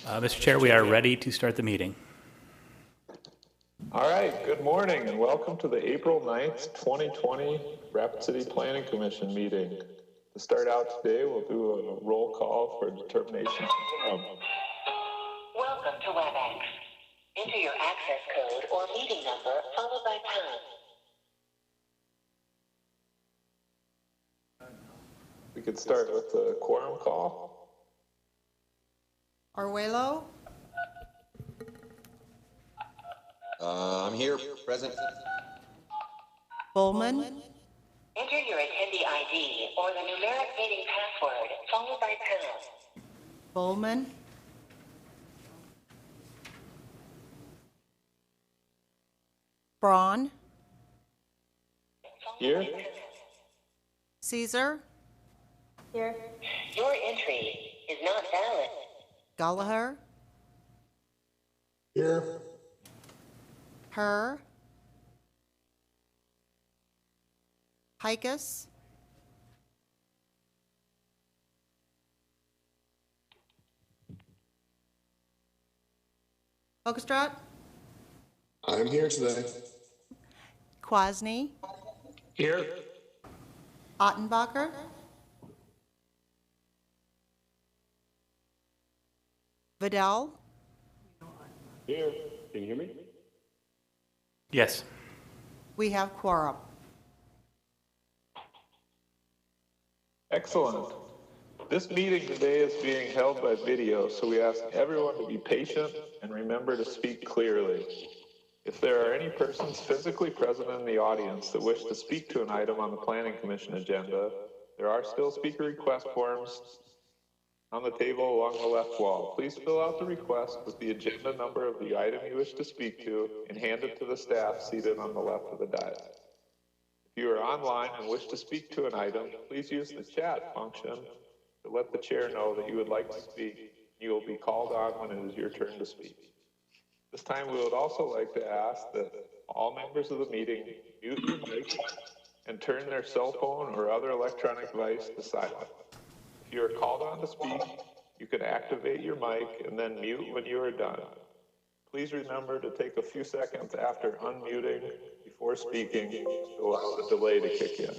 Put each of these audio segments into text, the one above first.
Mr. Chair, we are ready to start the meeting. All right, good morning and welcome to the April 9th, 2020 Rapid City Planning Commission meeting. To start out today, we'll do a roll call for determination. Welcome to WebEx. Enter your access code or meeting number followed by pound. We could start with the quorum call. Arguello? I'm here, present. Bowman? Enter your attendee ID or the numeric meeting password followed by pound. Bowman? Braun? Here. Caesar? Here. Your entry is not valid. Gallagher? Here. Herr? Hikas? Hoekstraat? I'm here today. Kwasny? Here. Ottenbacher? Vidal? Here. Can you hear me? Yes. We have quorum. Excellent. This meeting today is being held by video, so we ask everyone to be patient and remember to speak clearly. If there are any persons physically present in the audience that wish to speak to an item on the Planning Commission agenda, there are still speaker request forms on the table along the left wall. Please fill out the request with the agenda number of the item you wish to speak to and hand it to the staff seated on the left of the dais. If you are online and wish to speak to an item, please use the chat function to let the chair know that you would like to speak. You will be called on when it is your turn to speak. This time we would also like to ask that all members of the meeting mute your mic and turn their cell phone or other electronic device to silent. If you are called on to speak, you can activate your mic and then mute when you are done. Please remember to take a few seconds after unmuting before speaking to allow the delay to kick in.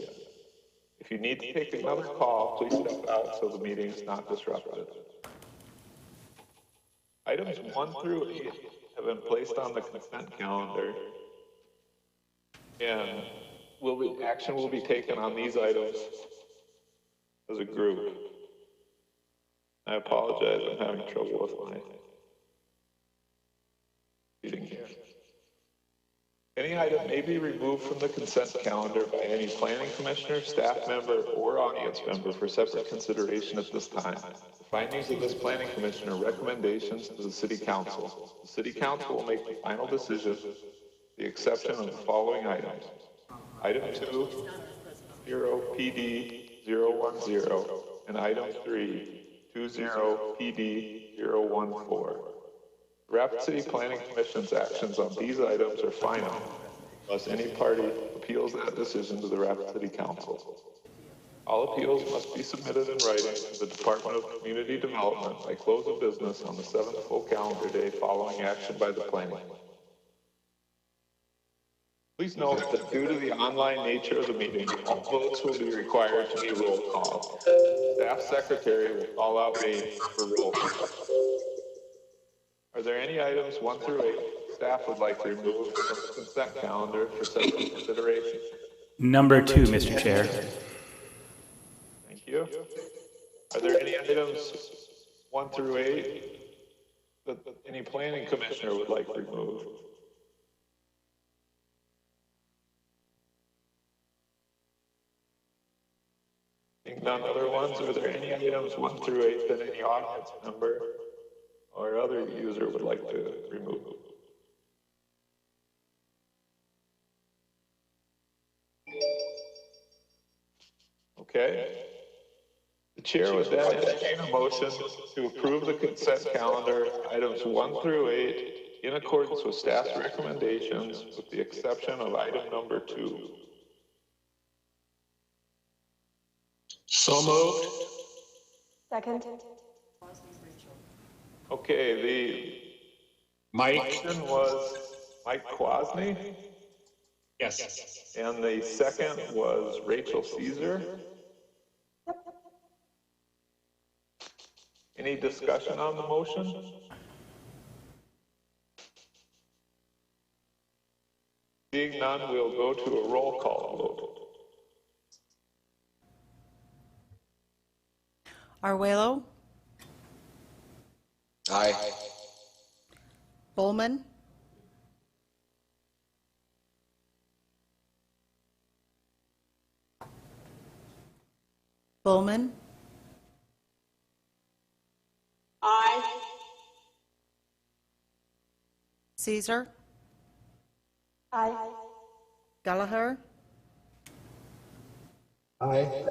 If you need to take another call, please step out so the meeting is not disrupted. Items 1 through 8 have been placed on the consent calendar, and action will be taken on these items as a group. I apologize, I'm having trouble with my reading here. Any item may be removed from the consent calendar by any planning commissioner, staff member, or audience member for separate consideration at this time. The findings of this planning commission are recommendations to the City Council. The City Council will make the final decision, with the exception of the following items. Item 2, 0PD010, and item 3, 20PD014. The Rapid City Planning Commission's actions on these items are final, unless any party appeals that decision to the Rapid City Council. All appeals must be submitted in writing to the Department of Community Development by close of business on the 7th full calendar day following action by the Planning. Please note that due to the online nature of the meeting, all votes will be required to be roll call. Staff Secretary will call out names for roll call. Are there any items 1 through 8 staff would like to remove from the consent calendar for separate consideration? Number 2, Mr. Chair. Thank you. Are there any items 1 through 8 that any planning commissioner would like removed? None other ones? Are there any items 1 through 8 that any audience member or other user would like to remove? Okay. The chair would then entertain a motion to approve the consent calendar items 1 through 8 in accordance with staff's recommendations, with the exception of item number 2. So moved. Second. Okay, the Mike? motion was Mike Quasny, Yes. and the second was Rachel Caesar. Any discussion on the motion? Seeing none, we'll go to a roll call vote. Arguello, Aye. Bowman, Bowman, Aye. Caesar, Aye. Gallagher, Aye.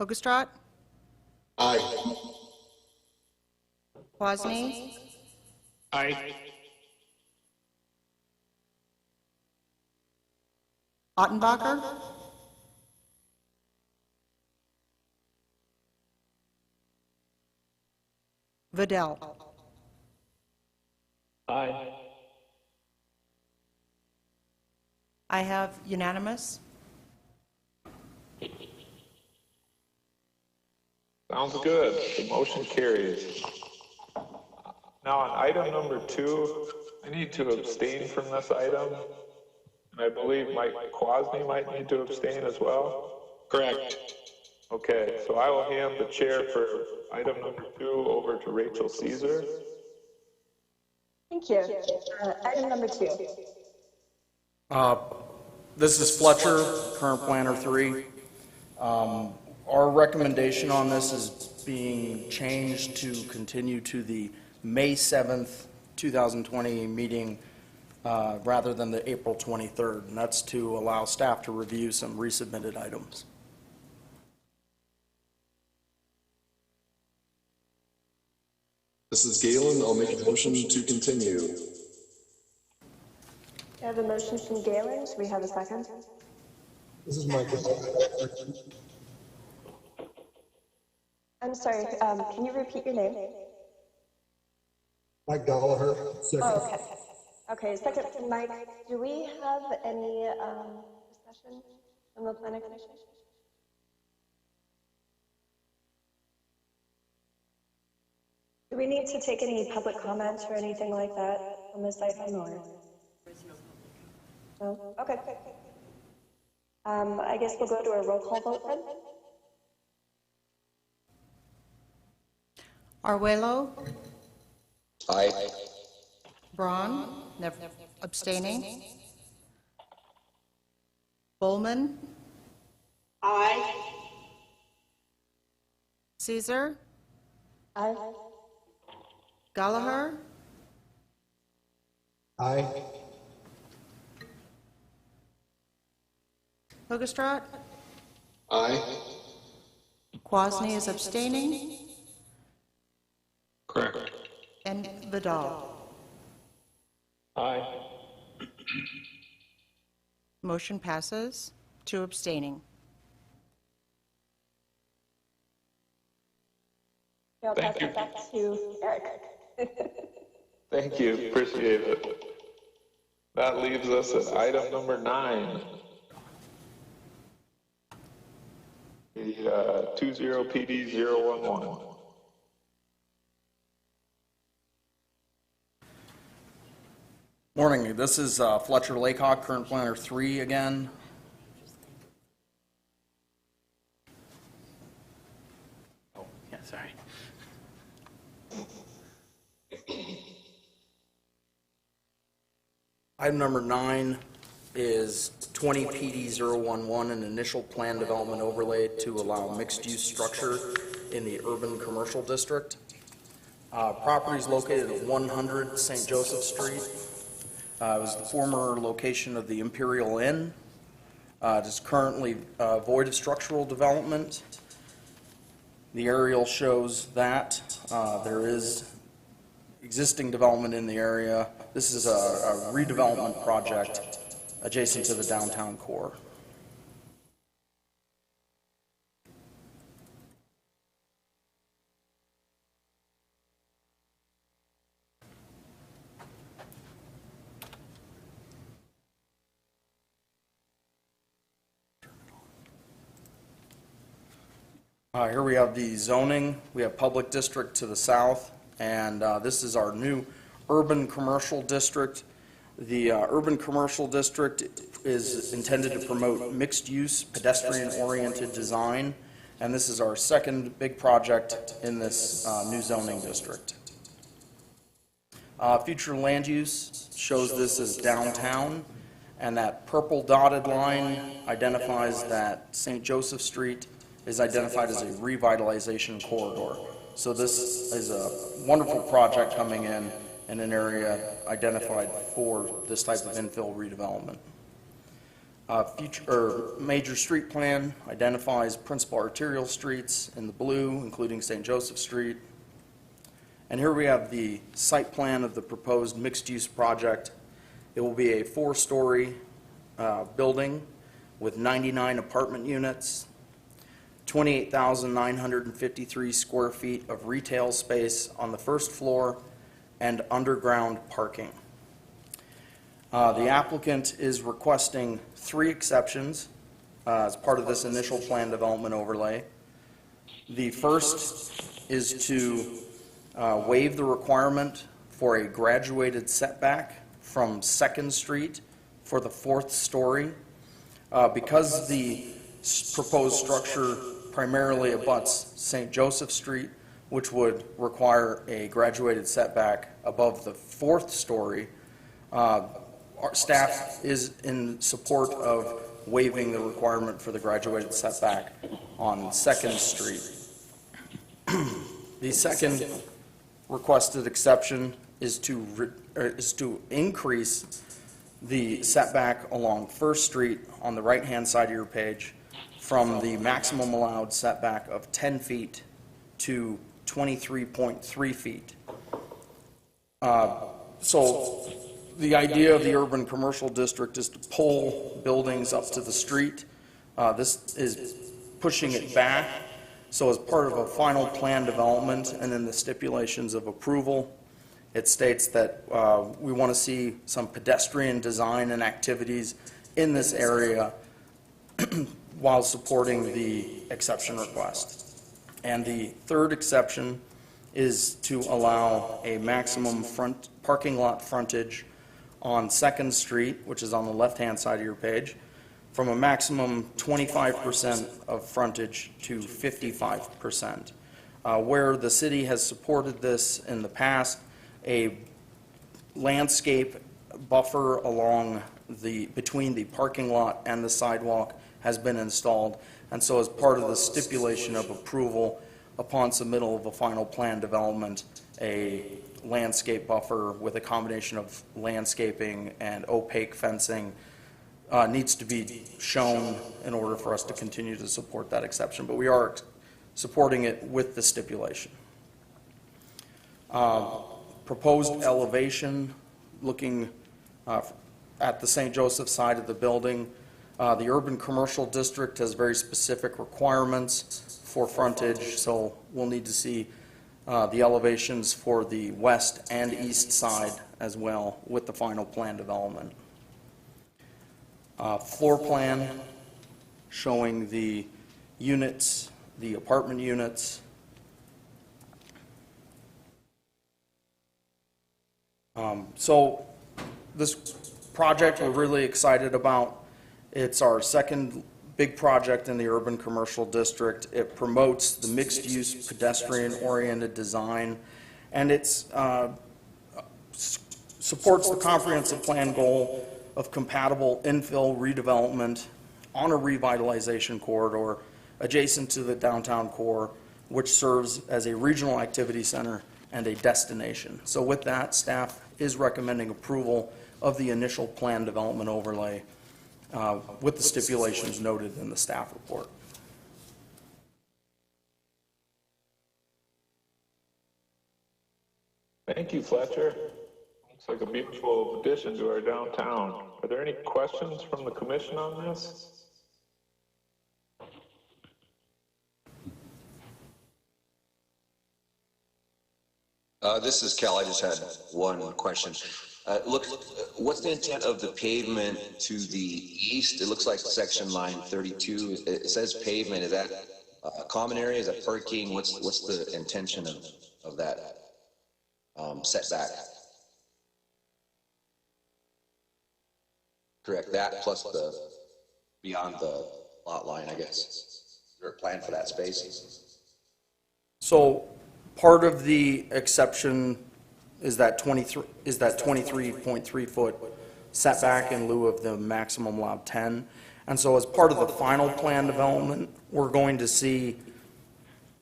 Hogestraat, Aye. Quasny, Aye. Ottenbacher, Vidal. Aye. I have unanimous. Sounds good. The motion carries. Now on item number 2, I need to abstain from this item. And I believe Mike Quasny might need to abstain as well. Correct. Okay, so I will hand the chair for item number 2 over to Rachel Caesar. Thank you. Item number 2. This is Fletcher, current planner 3. Our recommendation on this is being changed to continue to the May 7th, 2020 meeting rather than the April 23rd, and that's to allow staff to review some resubmitted items. This is Galen. I'll make a motion to continue. I have a motion from Galen. Should we have a second? This is Michael. I'm sorry, can you repeat your name? Mike Gallagher, second. Oh, okay. Okay, second from Mike. Do we have any discussion from the planning commission? Do we need to take any public comments or anything like that on this item, or? No? Okay. I guess we'll go to a roll call vote then. Arguello, Aye. Braun, abstaining. Bowman, Aye. Caesar, Aye. Gallagher, Aye. Hogestraat, Aye. Quasny is abstaining, Correct. and Vidal. Aye. Motion passes, 2 abstaining. I'll pass Thank you. it back to Eric. Thank you, appreciate it. That leaves us at item number 9. The 20PD-011. Morning, this is Fletcher Lakehawk, current planner 3 again. Oh, yeah, sorry. Item number 9 is 20 PD-011, an initial plan development overlay to allow mixed-use structure in the urban commercial district. Property is located at 100 St. Joseph Street. It was the former location of the Imperial Inn. It is currently void of structural development. The aerial shows that. There is existing development in the area. This is a redevelopment project adjacent to the downtown core. Here we have the zoning. We have public district to the south, and this is our new urban commercial district. The urban commercial district is intended to promote mixed-use, pedestrian-oriented design, and this is our second big project in this new zoning district. Future land use shows this as downtown, and that purple dotted line identifies that St. Joseph Street is identified as a revitalization corridor. So this is a wonderful project coming in an area identified for this type of infill redevelopment. Major street plan identifies principal arterial streets in the blue, including St. Joseph Street. And here we have the site plan of the proposed mixed-use project. It will be a 4-story building with 99 apartment units, 28,953 square feet of retail space on the first floor, and underground parking. The applicant is requesting 3 exceptions as part of this initial plan development overlay. The first is to waive the requirement for a graduated setback from 2nd Street for the 4th story. Because the proposed structure primarily abuts St. Joseph Street, which would require a graduated setback above the 4th story, our staff is in support of waiving the requirement for the graduated setback on 2nd Street. The second requested exception is to increase the setback along 1st Street on the right-hand side of your page from the maximum allowed setback of 10 feet to 23.3 feet. So the idea of the urban commercial district is to pull buildings up to the street. This is pushing it back. So as part of a final plan development and in the stipulations of approval, it states that we want to see some pedestrian design and activities in this area while supporting the exception request. And the third exception is to allow a maximum front parking lot frontage on 2nd Street, which is on the left-hand side of your page, from a maximum 25% of frontage to 55%. Where the city has supported this in the past, a landscape buffer along between the parking lot and the sidewalk has been installed, and so as part of the stipulation of approval upon submittal of a final plan development, a landscape buffer with a combination of landscaping and opaque fencing needs to be shown in order for us to continue to support that exception, but we are supporting it with the stipulation. Proposed elevation, looking at the St. Joseph side of the building, the urban commercial district has very specific requirements for frontage, so we'll need to see the elevations for the west and east side as well with the final plan development. Floor plan showing the units, the apartment units. So this project we're really excited about. It's our second big project in the urban commercial district. It promotes the mixed-use pedestrian-oriented design, and it supports the comprehensive plan goal of compatible infill redevelopment on a revitalization corridor adjacent to the downtown core, which serves as a regional activity center and a destination. So with that, staff is recommending approval of the initial plan development overlay with the stipulations noted in the staff report. Thank you, Fletcher. Looks like a beautiful addition to our downtown. Are there any questions from the commission on this? This is Cal. I just had one question. What's the intent of the pavement to the east? It looks like section line 32. It says pavement. Is that common area? Is that parking? What's the intention of that setback? Correct, that plus the beyond the lot line, I guess. Is there a plan for that space? So part of the exception is that 23.3 foot setback in lieu of the maximum allowed 10. And so as part of the final plan development, we're going to see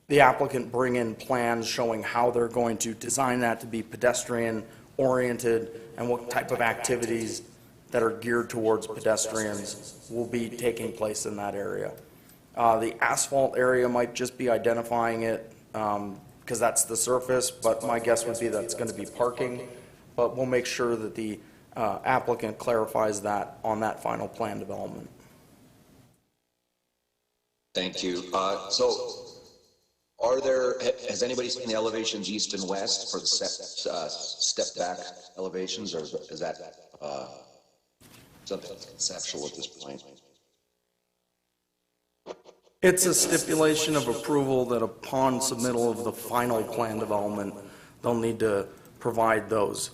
the applicant bring in plans showing how they're going to design that to be pedestrian oriented and what type of activities that are geared towards pedestrians will be taking place in that area. The asphalt area might just be identifying it because that's the surface, but my guess would be that it's going to be parking. But we'll make sure that the applicant clarifies that on that final plan development. Thank you. Has anybody seen the elevations east and west for the step back elevations, or is that something conceptual at this point? It's a stipulation of approval that upon submittal of the final plan development, they'll need to provide those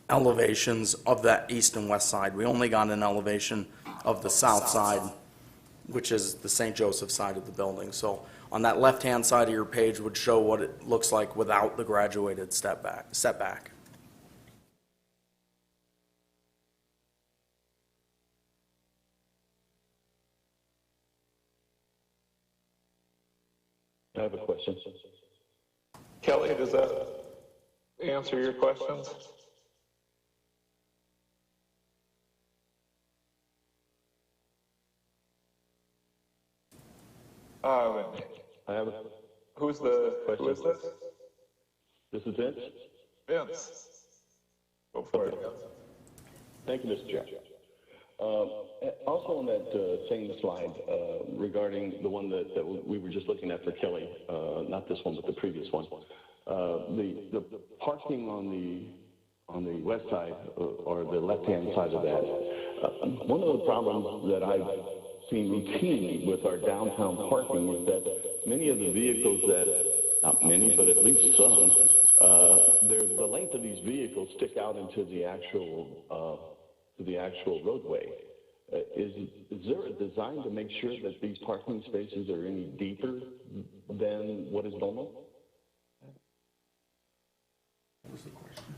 elevations of that east and west side. We only got an elevation of the south side, which is the St. Joseph side of the building. So on that left-hand side of your page would show what it looks like without the graduated setback. I have a question. Kelly, does that answer your questions? I have a who is this? This is Vince. Vince. Go for it. Thank you, Mr. Chair. Also on that same slide, regarding the one that we were just looking at for Kelly, not this one, but the previous one, the parking on the west side or the left-hand side of that, one of the problems that I've seen routinely with our downtown parking is that many of the vehicles not many, but at least some, the length of these vehicles stick out into the actual roadway. Is there a design to make sure that these parking spaces are any deeper than what is normal? What was the question?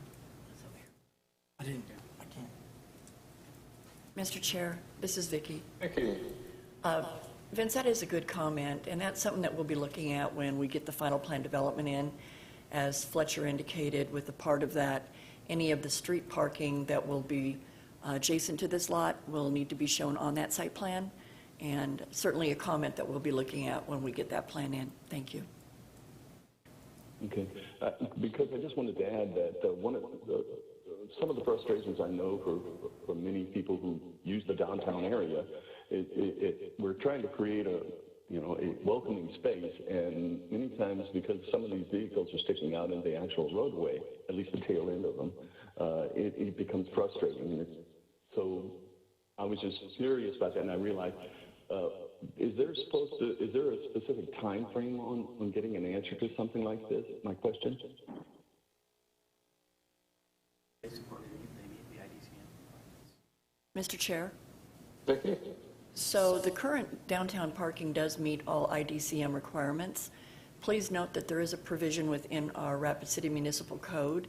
I can't. Mr. Chair, this is Vicki. Thank you. Vince, that is a good comment, and that's something that we'll be looking at when we get the final plan development in. As Fletcher indicated, with a part of that, any of the street parking that will be adjacent to this lot will need to be shown on that site plan, and certainly a comment that we'll be looking at when we get that plan in. Thank you. Okay, because I just wanted to add that some of the frustrations I know for many people who use the downtown area, we're trying to create a welcoming space, and many times because some of these vehicles are sticking out in the actual roadway, at least the tail end of them, it becomes frustrating. So I was just curious about that, and I realized, is there a specific time frame on getting an answer to something like this? My question. Mr. Chair? Vicki? So the current downtown parking does meet all IDCM requirements. Please note that there is a provision within our Rapid City Municipal Code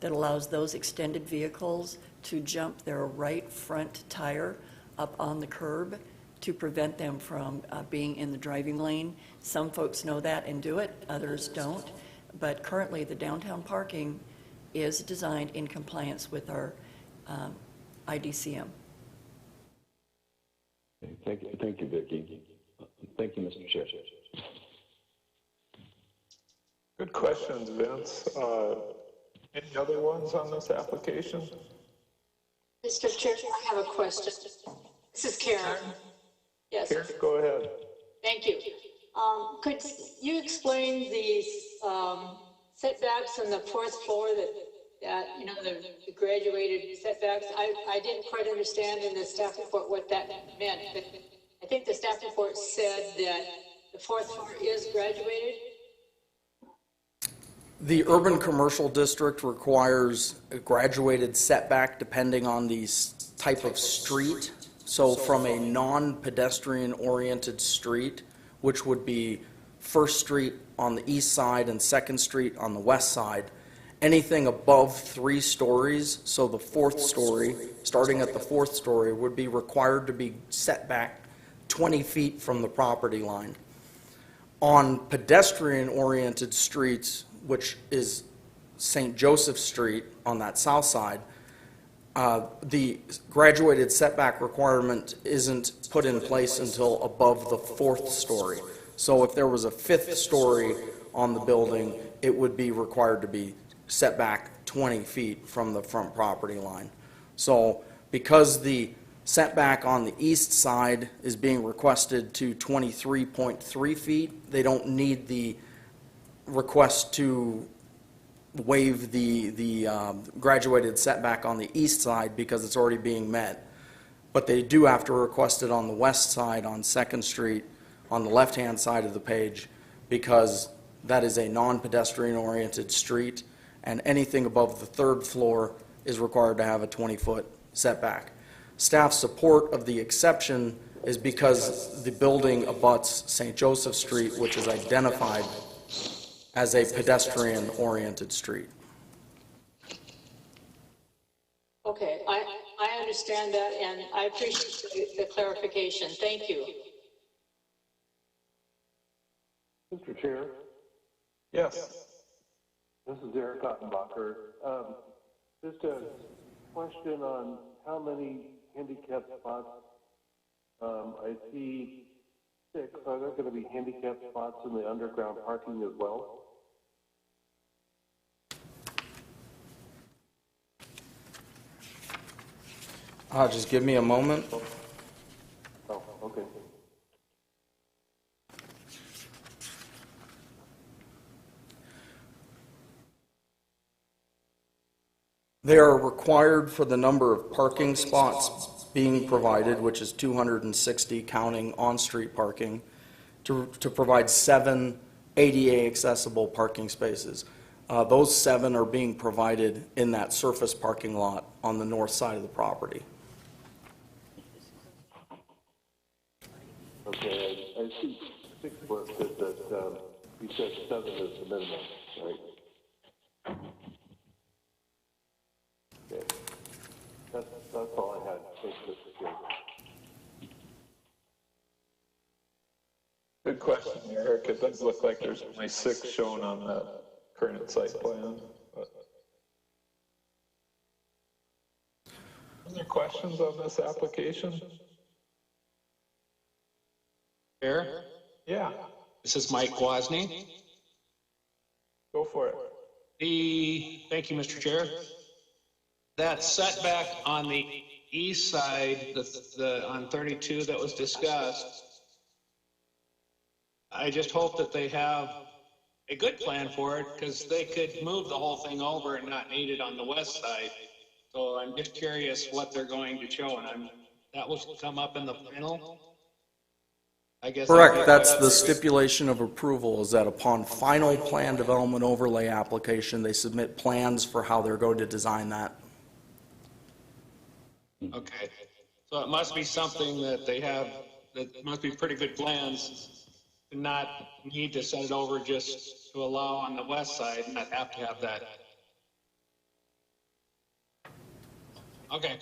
that allows those extended vehicles to jump their right front tire up on the curb to prevent them from being in the driving lane. Some folks know that and do it, others don't. But currently the downtown parking is designed in compliance with our IDCM. Thank you, Vicki. Thank you, Mr. Chair. Good questions, Vince. Any other ones on this application? Mr. Chair, I have a question. This is Karen. Yes. Karen, go ahead. Thank you. Could you explain the setbacks on the fourth floor the graduated setbacks? I didn't quite understand in the staff report what that meant, but I think the staff report said that the fourth floor is graduated? The urban commercial district requires a graduated setback depending on the type of street. So from a non-pedestrian oriented street, which would be First Street on the east side and Second Street on the west side, anything above 3 stories, so the fourth story, starting at the fourth story, would be required to be set back 20 feet from the property line. On pedestrian-oriented streets, which is St. Joseph Street on that south side, the graduated setback requirement isn't put in place until above the fourth story. So if there was a fifth story on the building, it would be required to be set back 20 feet from the front property line. So because the setback on the east side is being requested to 23.3 feet, they don't need the request to waive the graduated setback on the east side because it's already being met. But they do have to request it on the west side on Second Street on the left-hand side of the page because that is a non-pedestrian oriented street and anything above the third floor is required to have a 20-foot setback. Staff support of the exception is because the building abuts St. Joseph Street, which is identified as a pedestrian-oriented street. Okay, I understand that, and I appreciate the clarification. Thank you. Mr. Chair, Yes. this is Eric Ottenbacher. Just a question on how many handicap spots. I see 6. Are there going to be handicap spots in the underground parking as well? Just give me a moment. Oh, okay. They are required for the number of parking spots being provided, which is 260 counting on-street parking, to provide 7 ADA accessible parking spaces. Those 7 are being provided in that surface parking lot on the north side of the property. Okay, I see 6 listed, that you said 7 is the minimum, right? Okay, that's all I had. Thanks, Mr. Chair. Good question, Eric. It does look like there's only 6 shown on the current site plan. But other questions on this application? Chair, Yeah, this is Mike Wozni. go for it. Thank you, Mr. Chair. That setback on the east side, on 32 that was discussed, I just hope that they have a good plan for it because they could move the whole thing over and not need it on the west side. So I'm just curious what they're going to show, and that will come up in the final. I guess. Correct, that's the stipulation of approval, is that upon final plan development overlay application, they submit plans for how they're going to design that. Okay, so it must be something that they have, that must be pretty good plans to not need to send it over just to allow on the west side and not have to have that. Okay.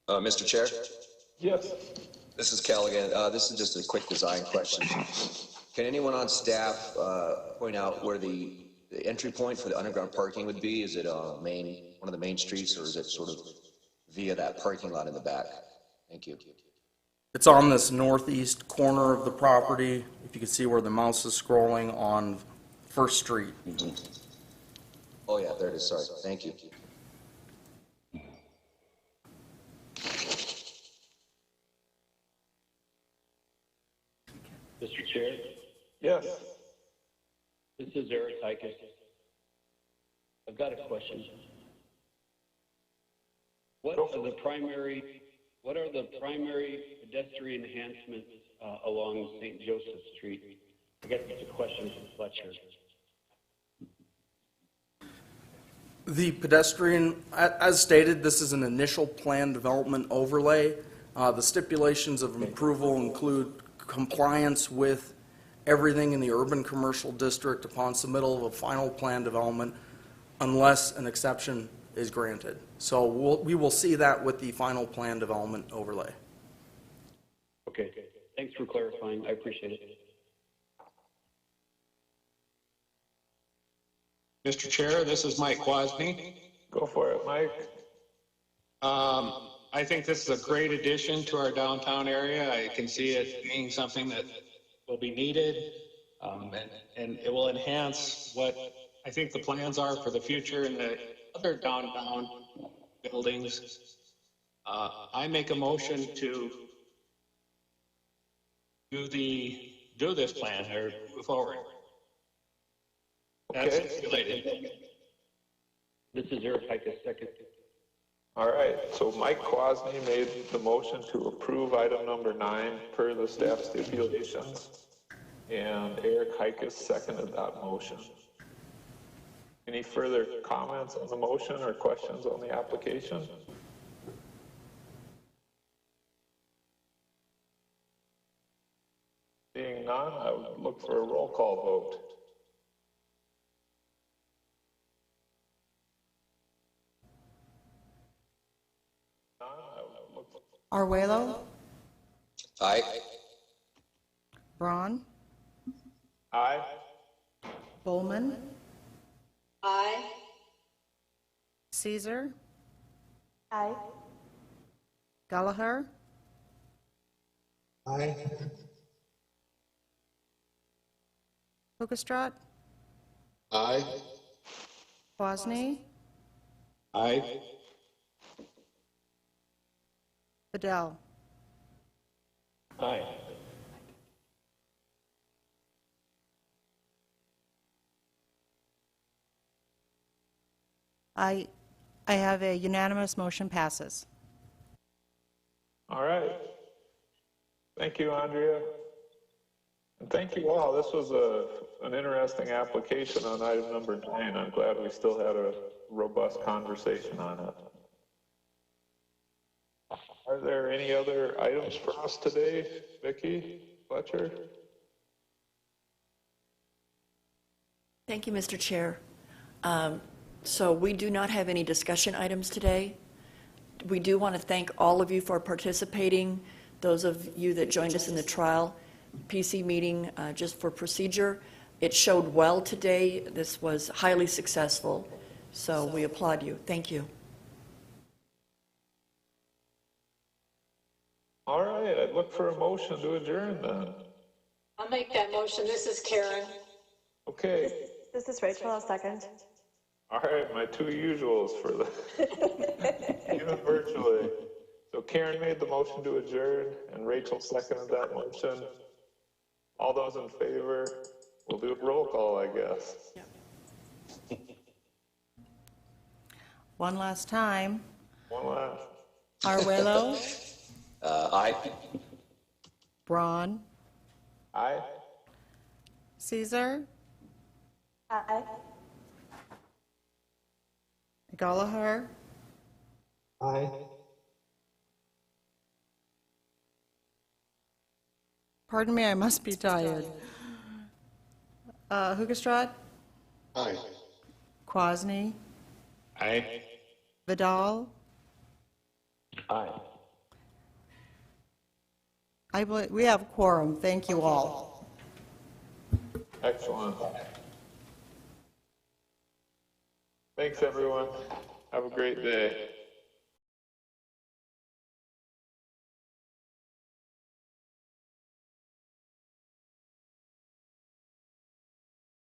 Mr. Chair, Yes. this is Cal again. This is just a quick design question. Can anyone on staff point out where the entry point for the underground parking would be? Is it one of the main streets, or is it sort of via that parking lot in the back? Thank you. It's on this northeast corner of the property. If you can see where the mouse is scrolling on First Street. Mm-hmm. Oh yeah, there it is. Sorry. Thank you. Mr. Chair, Yes. this is Eric Tykus. I've got a question. What are the primary pedestrian enhancements along St. Joseph Street. I guess it's a question for Fletcher. The pedestrian, as stated, this is an initial plan development overlay. The stipulations of approval include compliance with everything in the urban commercial district upon submittal of a final plan development unless an exception is granted. So we will see that with the final plan development overlay. Okay, thanks for clarifying. I appreciate it. Mr. Chair, this is Mike Quasney. Go for it, Mike. I think this is a great addition to our downtown area. I can see it being something that will be needed, and it will enhance what I think the plans are for the future in the other downtown buildings. I make a motion to do this plan or move forward. That's stipulated. This is Eric Hikas, second. All right, so Mike Quasney made the motion to approve item number 9 per the staff stipulations, and Eric Hikas seconded that motion. Any further comments on the motion or questions on the application? Being none, I would look for a roll call vote. Arguello? Aye. Braun? Aye. Bowman? Aye. Caesar? Aye. Gallagher? Aye. Hookestrott? Aye. Quasney? Aye. Vidal? Aye. I have a unanimous motion passes. All right. Thank you, Andrea. And thank you all. This was an interesting application on item number 9. I'm glad we still had a robust conversation on it. Are there any other items for us today, Vicki, Fletcher? Thank you, Mr. Chair. So we do not have any discussion items today. We do want to thank all of you for participating, those of you that joined us in the trial PC meeting just for procedure. It showed well today. This was highly successful, so we applaud you. Thank you. All right, I'd look for a motion to adjourn then. I'll make that motion. This is Karen. Okay. This is Rachel, I'll second. All right, my two usuals for the, even virtually. So Karen made the motion to adjourn, and Rachel seconded that motion. All those in favor, we'll do a roll call, I guess. Yep. One last time. One last. Arguello? Aye. Braun? Aye. Caesar? Aye. Gallagher? Aye. Pardon me, I must be tired. Hookestrott? Aye. Quasney? Aye. Vidal? Aye. I believe we have quorum. Thank you all. Excellent. Thanks, everyone. Have a great day.